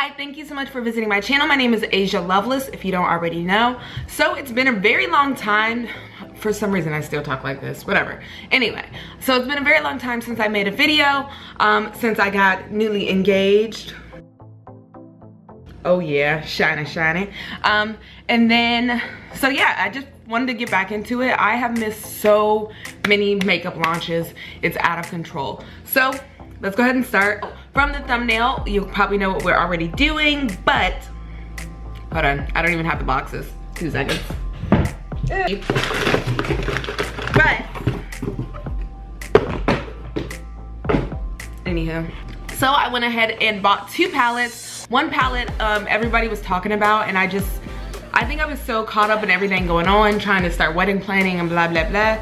Hi, thank you so much for visiting my channel. My name is Asia Loveless, if you don't already know. So it's been a very long time. For some reason I still talk like this, whatever. Anyway, so it's been a very long time since I made a video, since I got newly engaged. Oh yeah, shiny. And then, so yeah, I just wanted to get back into it. I have missed so many makeup launches. It's out of control. So let's go ahead and start. From the thumbnail, you probably know what we're already doing, but hold on, I don't even have the boxes. 2 seconds. But anywho, so I went ahead and bought 2 palettes. One palette everybody was talking about, and I think I was so caught up in everything going on, trying to start wedding planning and blah blah blah,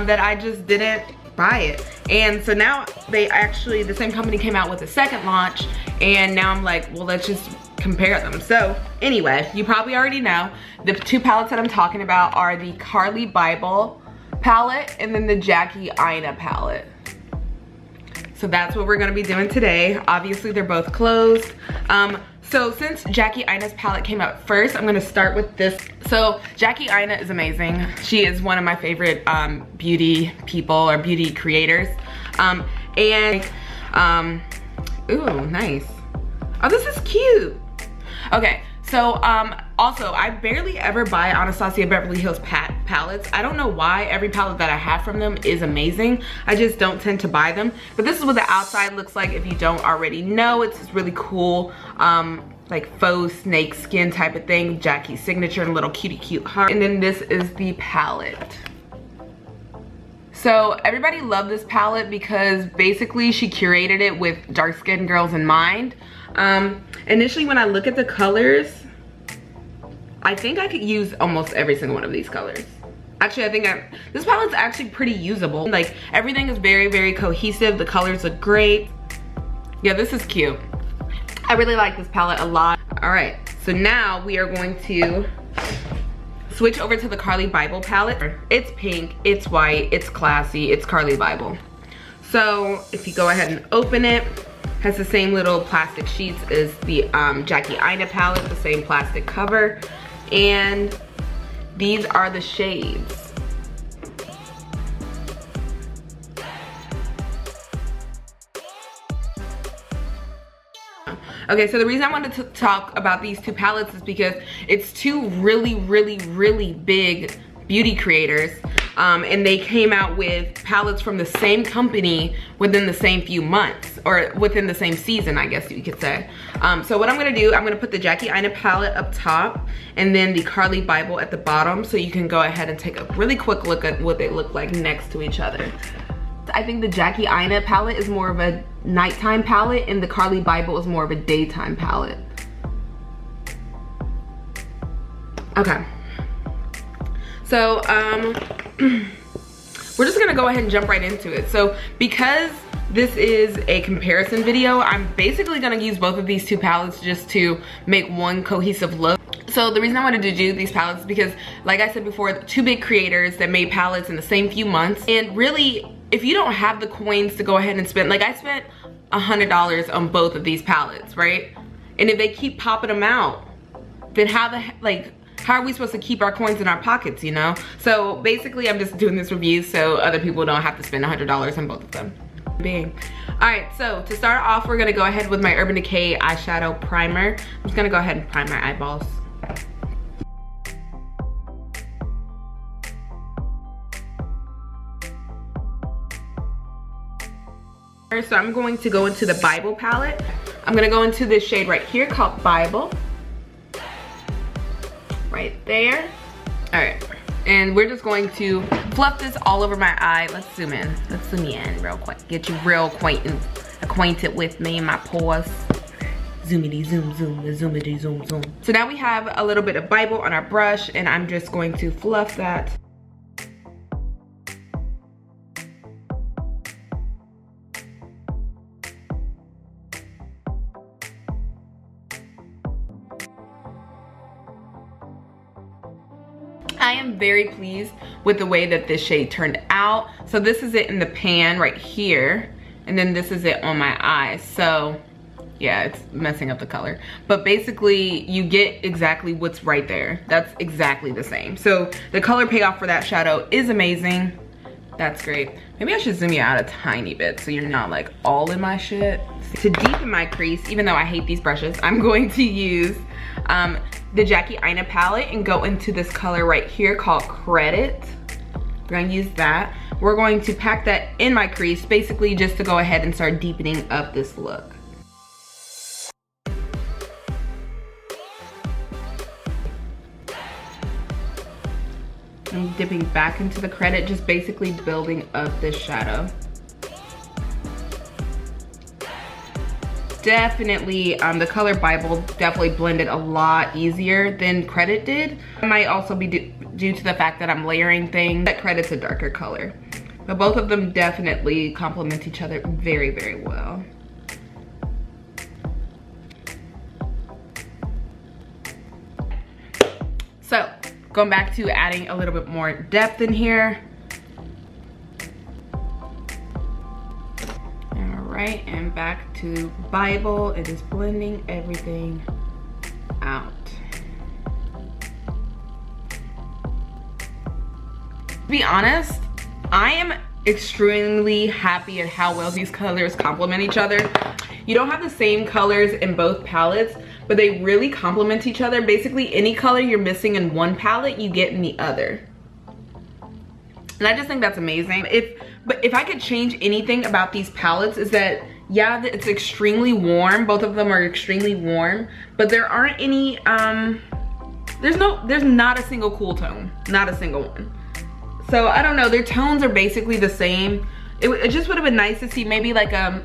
that I just didn't buy it. And so now the same company came out with a second launch, and now I'm like, well, let's just compare them. So anyway, you probably already know the 2 palettes that I'm talking about are the Carli Bybel palette and then the Jackie Aina palette. So that's what we're gonna be doing today. Obviously they're both closed. So since Jackie Aina's palette came out first, I'm gonna start with this. So Jackie Aina is amazing. She is one of my favorite beauty people or beauty creators. Ooh, nice. Oh, this is cute. Okay, so also I barely ever buy Anastasia Beverly Hills palettes. I don't know why. Every palette that I have from them is amazing. I just don't tend to buy them. But this is what the outside looks like if you don't already know. It's this really cool like faux snake skin type of thing. Jackie's signature and a little cutie cute heart. And then this is the palette. So everybody loved this palette because basically she curated it with dark skinned girls in mind. Initially when I look at the colors, I think I could use almost every single one of these colors. Actually, I think this palette's actually pretty usable. Like everything is very, very cohesive. The colors look great. Yeah, this is cute. I really like this palette a lot. All right, so now we are going to switch over to the Carli Bybel palette. It's pink, it's white, it's classy, it's Carli Bybel. So if you go ahead and open it, has the same little plastic sheets as the Jackie Aina palette, the same plastic cover. And these are the shades. Okay, so the reason I wanted to talk about these 2 palettes is because it's 2 really big beauty creators. And they came out with palettes from the same company within the same few months, or within the same season, I guess you could say. So what I'm gonna do, I'm gonna put the Jackie Aina palette up top and then the Carli Bybel at the bottom, so you can go ahead and take a really quick look at what they look like next to each other. I think the Jackie Aina palette is more of a nighttime palette and the Carli Bybel is more of a daytime palette. Okay. So, we're just gonna go ahead and jump right into it. So, because this is a comparison video, I'm basically gonna use both of these 2 palettes just to make one cohesive look. So the reason I wanted to do these palettes is because, like I said before, 2 big creators that made palettes in the same few months. And really, if you don't have the coins to go ahead and spend, like I spent $100 on both of these palettes, right? And if they keep popping them out, then how are we supposed to keep our coins in our pockets, you know? So basically I'm just doing this review so other people don't have to spend $100 on both of them. All right, so to start off, we're gonna go ahead with my Urban Decay eyeshadow primer. I'm just gonna go ahead and prime my eyeballs. So I'm going to go into the Bybel palette. I'm gonna go into this shade right here called Bybel. Right there. All right, and we're just going to fluff this all over my eye. Let's zoom in. Let's zoom in real quick. Get you real acquainted with me and my pores. Zoomity zoom zoom, zoomity zoom zoom. So now we have a little bit of Bybel on our brush, and I'm just going to fluff that. I am very pleased with the way that this shade turned out. So this is it in the pan right here, and then this is it on my eyes. So Yeah, it's messing up the color. But basically, you get exactly what's right there. That's exactly the same. So the color payoff for that shadow is amazing. That's great. Maybe I should zoom you out a tiny bit so you're not like all in my shit. To deepen my crease, even though I hate these brushes, I'm going to use the Jackie Aina palette and go into this color right here called Credit. We're gonna use that. We're going to pack that in my crease, basically just to go ahead and start deepening up this look. I'm dipping back into the Credit, just basically building up this shadow. Definitely, the color Bybel definitely blended a lot easier than Credit did. It might also be due to the fact that I'm layering things. That Credit's a darker color. But both of them definitely complement each other very, very well. So, going back to adding a little bit more depth in here. Alright, and back to Bybel. It is blending everything out. To be honest, I am extremely happy at how well these colors complement each other. You don't have the same colors in both palettes, but they really complement each other. Basically, any color you're missing in one palette, you get in the other. And I just think that's amazing. But if I could change anything about these palettes is that, yeah, it's extremely warm. Both of them are extremely warm, but there aren't any, there's not a single cool tone, not a single one. So I don't know, their tones are basically the same. It just would have been nice to see maybe like a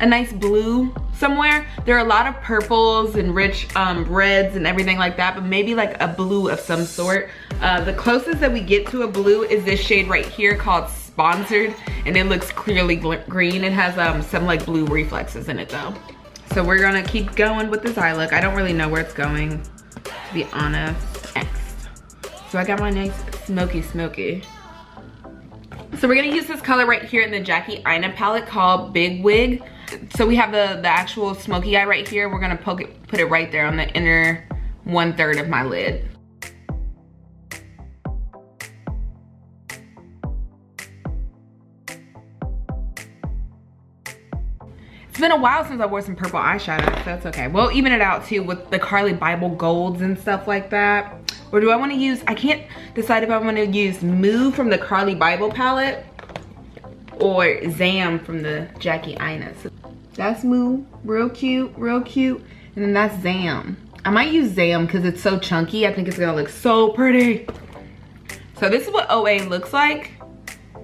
nice blue somewhere. There are a lot of purples and rich reds and everything like that, but maybe like a blue of some sort. The closest that we get to a blue is this shade right here called Sponsored, and it looks clearly green. It has some like blue reflexes in it though. So we're gonna keep going with this eye look. I don't really know where it's going, to be honest. Next. So I got my nice smoky. So we're gonna use this color right here in the Jackie Aina palette called Big Wig. So we have the actual smoky eye right here. We're gonna put it right there on the inner 1/3 of my lid. It's been a while since I wore some purple eyeshadow, so that's okay. We'll even it out too with the Carli Bybel golds and stuff like that. Or do I wanna use, I can't decide if I wanna use Move from the Carli Bybel palette or Zam from the Jackie Aina. So that's Move, real cute, and then that's Zam. I might use Zam because it's so chunky. I think it's gonna look so pretty. So this is what OA looks like.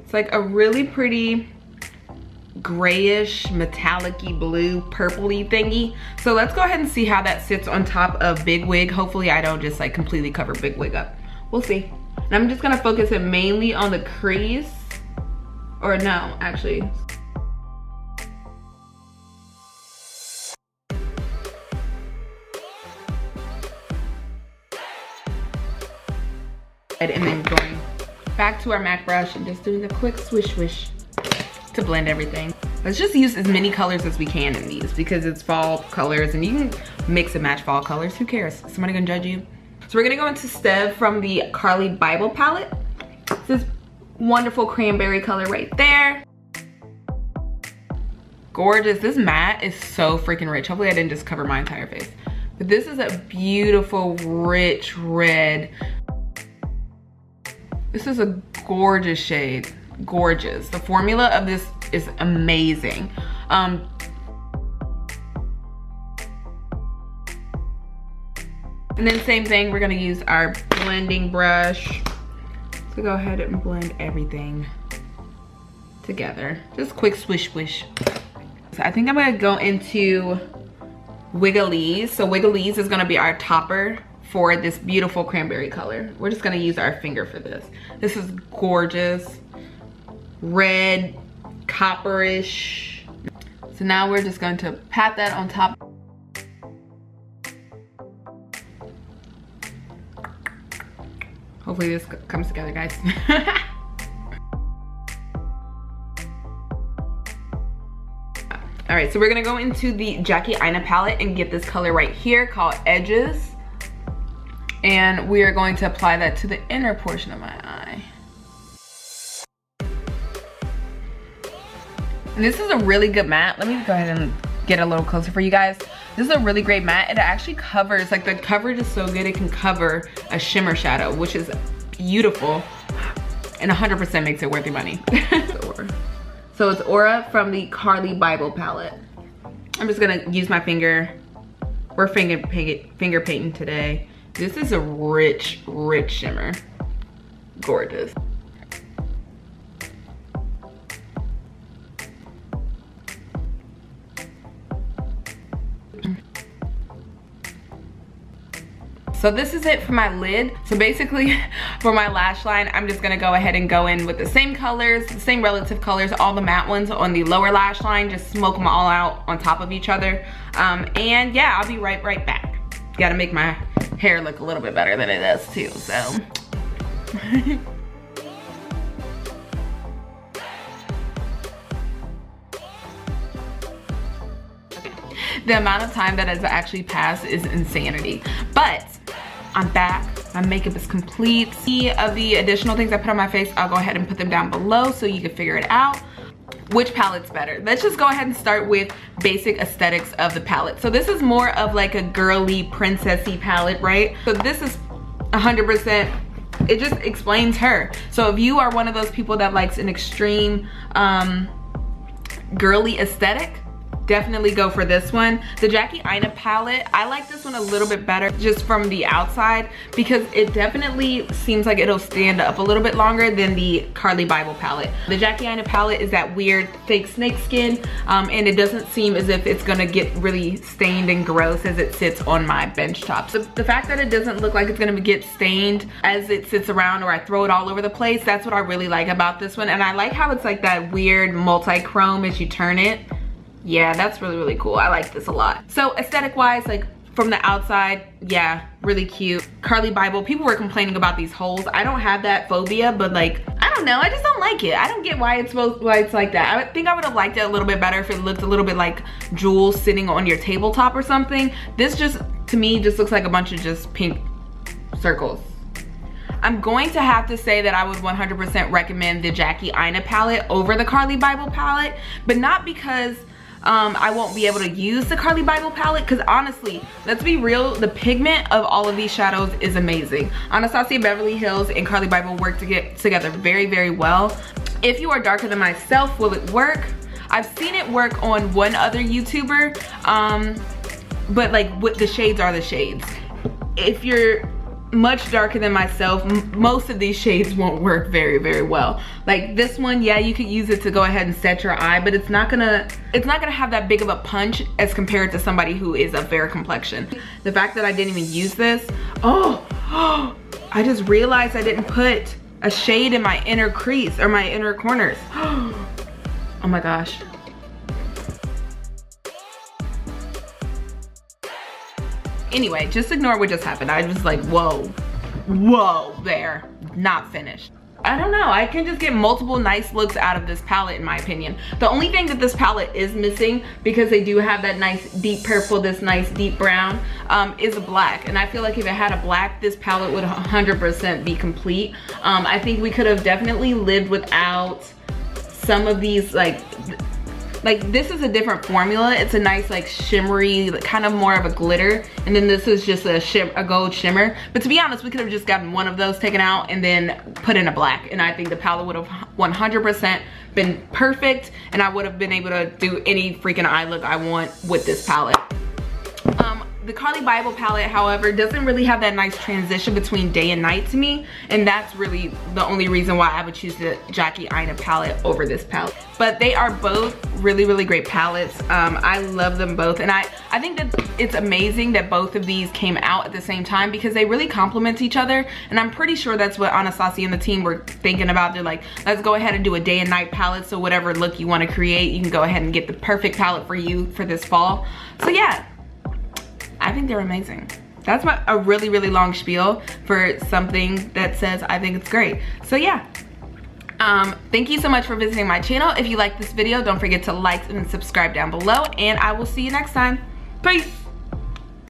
It's like a really pretty grayish, metallic-y blue, purpley thingy. So let's go ahead and see how that sits on top of Big Wig. Hopefully I don't just like completely cover Big Wig up. We'll see. And I'm just gonna focus it mainly on the crease. Or no, actually. And then going back to our MAC brush and just doing a quick swish to blend everything. Let's just use as many colors as we can in these because it's fall colors and you can mix and match fall colors. Who cares? Somebody gonna judge you? So we're gonna go into Stev from the Carli Bybel palette. This wonderful cranberry color right there. Gorgeous. This matte is so freaking rich. Hopefully I didn't just cover my entire face. But this is a beautiful, rich red. This is a gorgeous shade. Gorgeous. The formula of this is amazing. And then same thing, we're gonna use our blending brush to go ahead and blend everything together. Just quick swish. So I think I'm gonna go into Wigglies. So Wigglies is gonna be our topper for this beautiful cranberry color. We're just gonna use our finger for this. This is gorgeous. Red, copperish. So now we're just going to pat that on top. Hopefully this comes together, guys. All right, so we're gonna go into the Jackie Aina palette and get this color right here called Edges. And we are going to apply that to the inner portion of my eye. And this is a really good matte. Let me go ahead and get a little closer for you guys. This is a really great matte. It actually covers, like the coverage is so good, it can cover a shimmer shadow, which is beautiful and 100% makes it worth your money. So it's Aura from the Carli Bybel palette. I'm just gonna use my finger. We're finger painting today. This is a rich, rich shimmer. Gorgeous. So this is it for my lid. So basically for my lash line, I'm just gonna go ahead and go in with the same colors, the same relative colors, all the matte ones on the lower lash line, just smoke them all out on top of each other. And yeah, I'll be right back. Gotta make my hair look a little bit better than it does too, so. The amount of time that has actually passed is insanity. But I'm back, my makeup is complete. See of the additional things I put on my face, I'll go ahead and put them down below so you can figure it out. Which palette's better? Let's just go ahead and start with basic aesthetics of the palette. So this is more of like a girly, princessy palette, right? So this is 100%, it just explains her. So if you are one of those people that likes an extreme girly aesthetic, definitely go for this one. The Jackie Aina palette, I like this one a little bit better just from the outside because it definitely seems like it'll stand up a little bit longer than the Carli Bybel palette. The Jackie Aina palette is that weird fake snake skin and it doesn't seem as if it's gonna get really stained and gross as it sits on my bench top. So the fact that it doesn't look like it's gonna get stained as it sits around or I throw it all over the place, that's what I really like about this one. And I like how it's like that weird multi-chrome as you turn it. Yeah, that's really, really cool. I like this a lot. So aesthetic wise, like from the outside, yeah, really cute. Carli Bybel, people were complaining about these holes. I don't have that phobia, but like, I don't know, I just don't like it. I don't get why it's like that. I think I would have liked it a little bit better if it looked a little bit like jewels sitting on your tabletop or something. This just, to me, just looks like a bunch of just pink circles. I'm going to have to say that I would 100% recommend the Jackie Aina palette over the Carli Bybel palette, but not because I won't be able to use the Carli Bybel palette, because honestly, let's be real, the pigment of all of these shadows is amazing. Anastasia, Beverly Hills, and Carli Bybel work to get together very, very well. If you are darker than myself, will it work? I've seen it work on one other YouTuber, but like the shades are the shades. If you're much darker than myself, most of these shades won't work very, very well. Like this one, yeah, you could use it to go ahead and set your eye, but it's not gonna have that big of a punch as compared to somebody who is a fair complexion. The fact that I didn't even use this, I just realized I didn't put a shade in my inner crease or my inner corners. Oh my gosh. Anyway, just ignore what just happened. I was like, whoa, there, not finished. I don't know, I can just get multiple nice looks out of this palette in my opinion. The only thing that this palette is missing, because they do have that nice deep purple, this nice deep brown, is a black. And I feel like if it had a black, this palette would 100% be complete. I think we could have definitely lived without some of these like this is a different formula. It's a nice like shimmery, kind of more of a glitter, and then this is just a gold shimmer. But to be honest, we could have just gotten one of those taken out and then put in a black, and I think the palette would have 100% been perfect, and I would have been able to do any freaking eye look I want with this palette. The Carli Bybel palette, however, doesn't really have that nice transition between day and night to me, and that's really the only reason why I would choose the Jackie Aina palette over this palette. But they are both really, really great palettes. I love them both, and I think that it's amazing that both of these came out at the same time because they really complement each other, and I'm pretty sure that's what Anastasia and the team were thinking about. They're like, let's go ahead and do a day and night palette, so whatever look you want to create, you can go ahead and get the perfect palette for you for this fall. So yeah, I think they're amazing. That's a really, really long spiel for something that says I think it's great. So yeah, Thank you so much for visiting my channel. If you like this video, don't forget to like and subscribe down below, and I will see you next time. Peace.